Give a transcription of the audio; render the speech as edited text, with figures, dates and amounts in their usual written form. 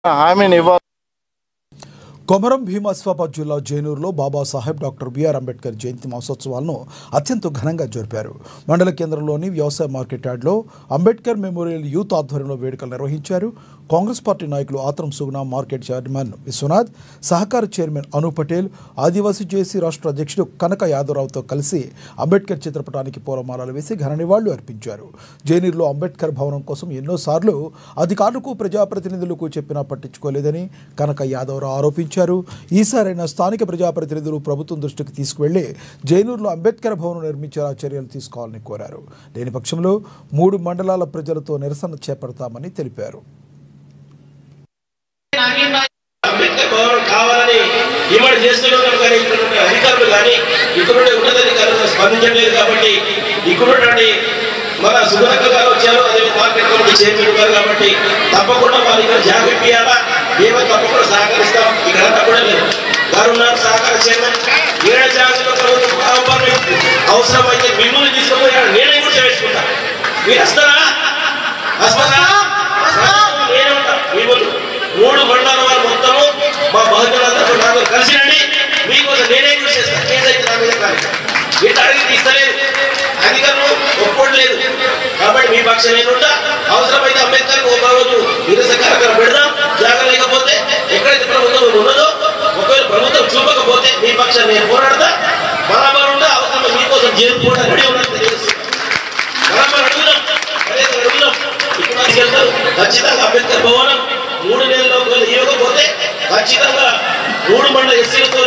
హామీని ఇవ్వాలి. కొమరం భీం ఆసిఫాబాద్ జిల్లా జైనూరులో బాబాసాహెబ్ డాక్టర్ బిఆర్ అంబేద్కర్ జయంతి మహోత్సవాలను అత్యంత ఘనంగా జరిపారు. మండల కేంద్రంలోని వ్యవసాయ మార్కెట్ యార్డ్లో అంబేద్కర్ మెమోరియల్ యూత్ ఆధ్వర్యంలో వేడుకలు నిర్వహించారు. కాంగ్రెస్ పార్టీ నాయకులు ఆత్రం సుగుణ, మార్కెట్ చైర్మన్ విశ్వనాథ్, సహకార చైర్మన్ అను పటేల్, ఆదివాసీ జేసీ రాష్ట్ర అధ్యక్షుడు కనక యాదవరావుతో కలిసి అంబేద్కర్ చిత్రపటానికి పూలమాలలు వేసి ఘన నివాళులు అర్పించారు. జైనూరులో అంబేద్కర్ భవనం కోసం ఎన్నోసార్లు అధికారులకు, ప్రజాప్రతినిధులకు చెప్పినా పట్టించుకోలేదని కనక యాదవరావు ఆరోపించారు. ఈసారైనా స్థానిక ప్రజాప్రతినిధులు ప్రభుత్వం దృష్టికి తీసుకువెళ్లి జైనూరులో అంబేద్కర్ భవనం నిర్మించేలా చర్యలు తీసుకోవాలని కోరారు. లేని పక్షంలో 3 మండలాల ప్రజలతో నిరసన చేపడతామని తెలిపారు. అంబేద్కర్ భవనం కావాలని డిమాండ్ చేస్తున్నారు కానీ ఇక్కడ అధికారులు కానీ ఇక్కడ ఉన్నతాధికారులు స్పందించలేదు. కాబట్టి ఇక్కడ మన సుగంధ గారు వచ్చారు, అదే మార్కెట్ కమిటీ చైర్మన్ గారు, కాబట్టి తప్పకుండా వాళ్ళు ఇక్కడ జాగ్రత్త ఇవ్వాలా, ఏమో తప్పకుండా సహకరిస్తాం. ఇక్కడ తప్పకుండా లేదు గారు ఉన్నారు సహకార చైర్మన్. ఏడ జాగ్రత్త అవసరమైతే మిమ్మల్ని తీసుకుపోయి నేనే కూడా వేసుకుంటా. మీరు వస్తారా? నేనే ఉంటా. మీ 3 మండలాల వారు మొత్తము మా బహుజనులందరూ నాతో కలిసి రండి, మీకోసం నేనే కృషి చేస్తాను. కేసు అయితే నా మీద కానీ ఇట్లా అడిగి తీస్తలేదు, అధికారులు ఒప్పుకోవట్లేదు. కాబట్టి మీ పక్షం నేనుంటా. అవసరమైతే అంబేద్కర్ ఒక రోజు నిరసన కార్యక్రమం పెడదాం. జాగా లేకపోతే ఎక్కడైతే ప్రభుత్వం ఉన్నదో, ఒకవేళ ప్రభుత్వం చూపకపోతే మీ పక్షం నేను పోరాడతా. బరాబర్ ఉందా అవసరం మీకోసం జైలు కూడా రెడీ ఉన్నట్టు తెలుస్తుంది. బరాబర్ అడుగుదాం, అడుగుదాం. ఇప్పుడు తీసుకెళ్తారు ఖచ్చితంగా అంబేద్కర్ భవనం 3 నెలల్లో ఇవ్వకపోతే ఖచ్చితంగా 3 మండల ఎస్సీలతో